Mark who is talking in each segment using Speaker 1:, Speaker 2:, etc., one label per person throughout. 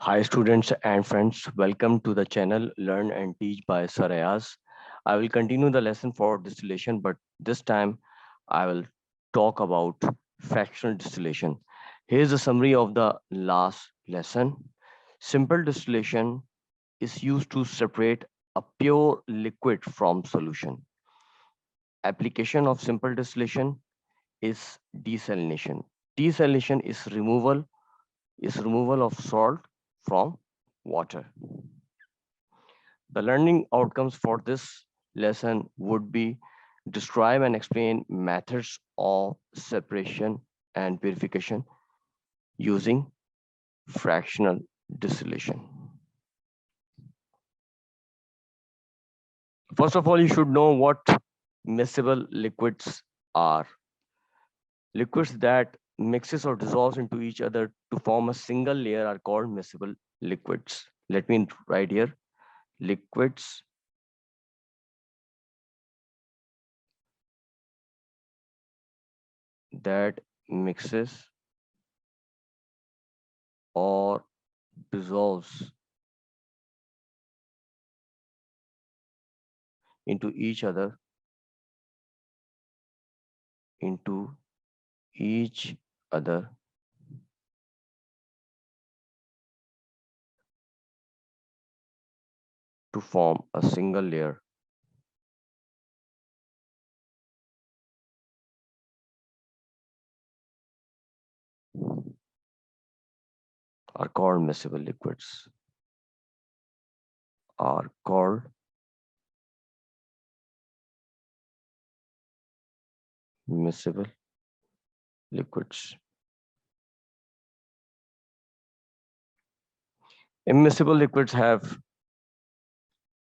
Speaker 1: Hi students and friends, welcome to the channel Learn and Teach by Sir Ayaz. I will continue the lesson for distillation, but this time I will talk about fractional distillation. Here's a summary of the last lesson. Simple distillation is used to separate a pure liquid from solution. Application of simple distillation is desalination. Desalination is removal of salt from water. The learning outcomes for this lesson would be describe and explain methods of separation and purification using fractional distillation. First of all, you should know what miscible liquids are. Liquids that mixes or dissolves into each other to form a single layer are called miscible liquids. Let me write here, liquids that mixes or dissolves into each other into each other to form a single layer are called miscible liquids, are called miscible liquids. Immiscible liquids have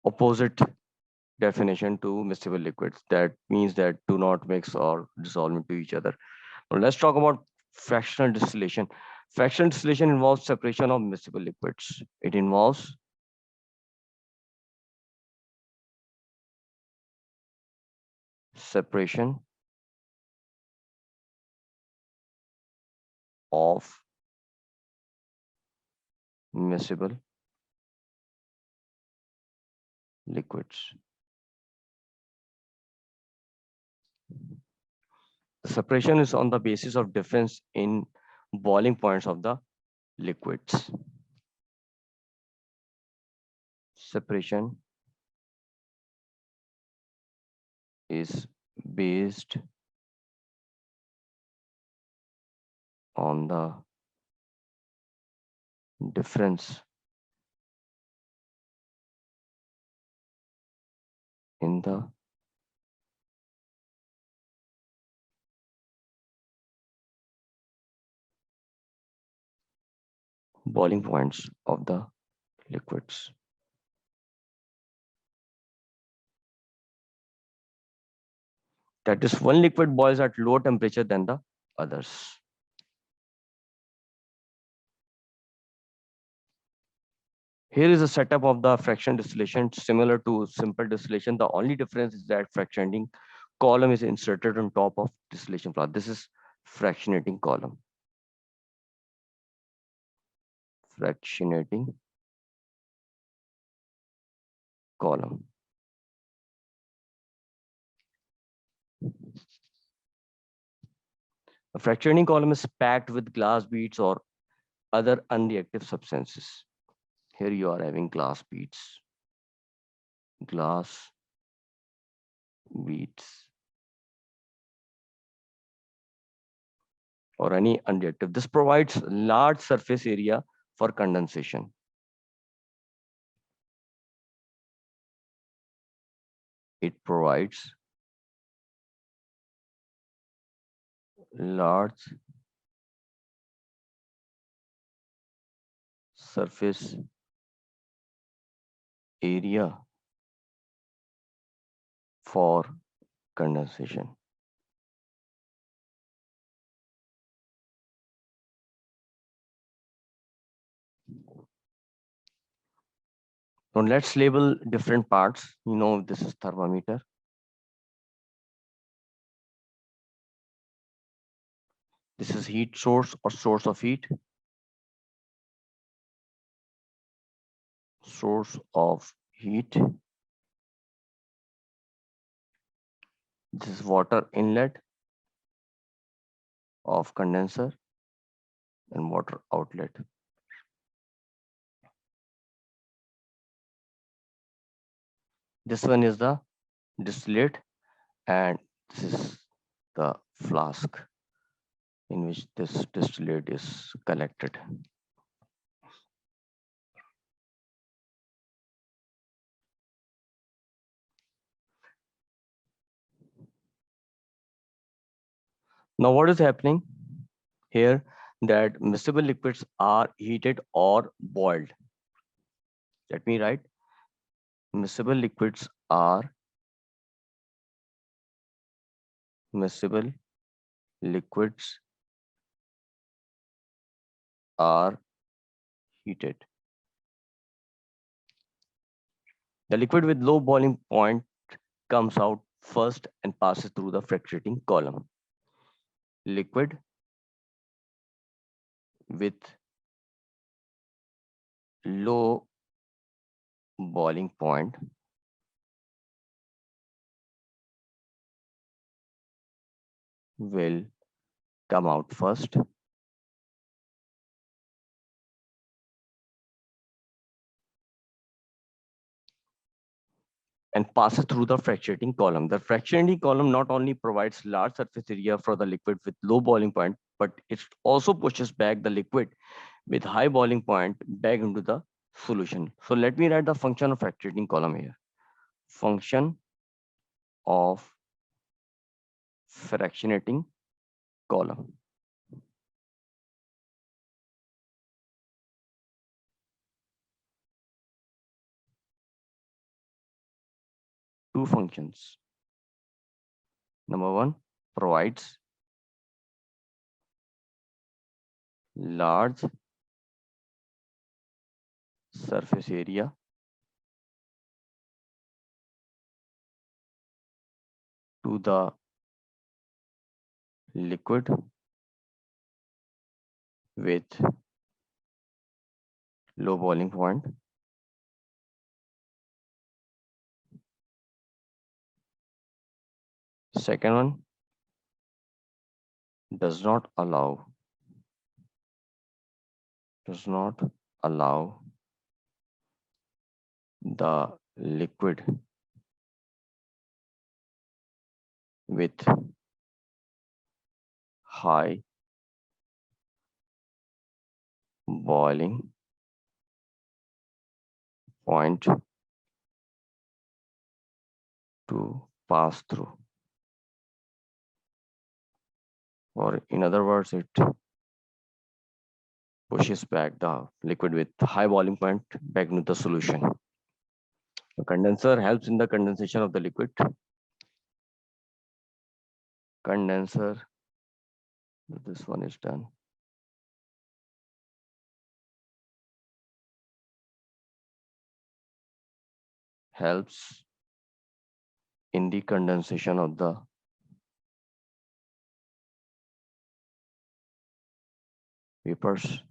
Speaker 1: opposite definition to miscible liquids. That means that do not mix or dissolve into each other. Now let's talk about fractional distillation. Fractional distillation involves separation of miscible liquids. It involves separation of miscible liquids. The separation is on the basis of difference in boiling points of the liquids. Separation is based on the difference in the boiling points of the liquids. That is, one liquid boils at lower temperature than the others. Here is a setup of the fraction distillation similar to simple distillation. The only difference is that fractionating column is inserted on top of distillation flask. This is fractionating column. Fractionating column. A fractionating column is packed with glass beads or other unreactive substances. Here you are having glass beads, or any unreactive. This provides large surface area for condensation. It provides large surface area for condensation. Now let's label different parts. You know, this is thermometer. This is heat source or source of heat. source of heat. This is water inlet of condenser and water outlet. This one is the distillate, and this is the flask in which this distillate is collected. Now, what is happening here? That miscible liquids are heated or boiled. Let me write. Miscible liquids are miscible liquids are heated. The liquid with low boiling point comes out first and passes through the fractionating column. Liquid with low boiling point will come out first and passes through the fractionating column. The fractionating column not only provides large surface area for the liquid with low boiling point, but it also pushes back the liquid with high boiling point back into the solution. So let me write the function of fractionating column here. Function of fractionating column. Two functions. Number one, provides large surface area to the liquid with low boiling point. Second one, does not allow the liquid with high boiling point to pass through. Or in other words, it pushes back the liquid with high boiling point back into the solution. The condenser helps in the condensation of the liquid. Condenser, this one is done. Helps in the condensation of the vapors.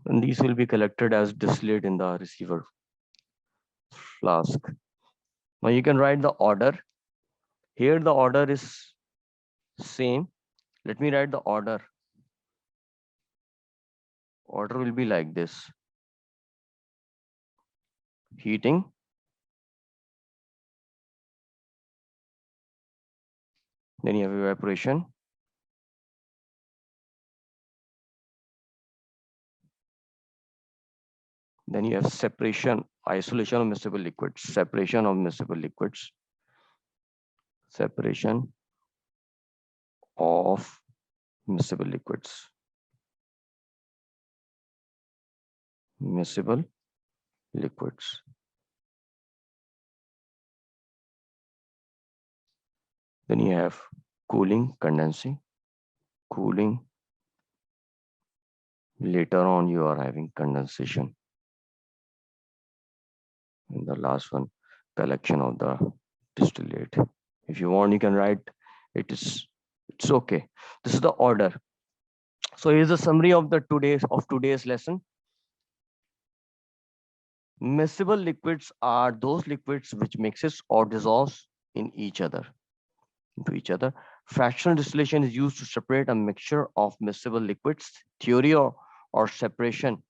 Speaker 1: And these will be collected as distillate in the receiver flask. Now you can write the order. Here the order is same. Let me write the order. Order will be like this. Heating, then you have evaporation, then you have separation, isolation of miscible liquids, separation of miscible liquids, separation of miscible liquids, miscible liquids. Then you have cooling, condensing, cooling. Later on, you are having condensation. And the last one, collection of the distillate. If you want, you can write It's okay. This is the order. So here's a summary of the today's lesson. Miscible liquids are those liquids which mixes or dissolves in each other into each other. Fractional distillation is used to separate a mixture of miscible liquids. Theory or separation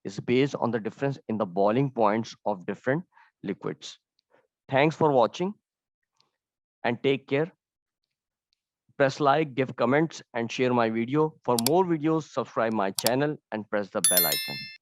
Speaker 1: is based on the difference in the boiling points of different liquids. Thanks for watching and take care. Press like, give comments and share my video. For more videos, subscribe my channel and press the bell icon.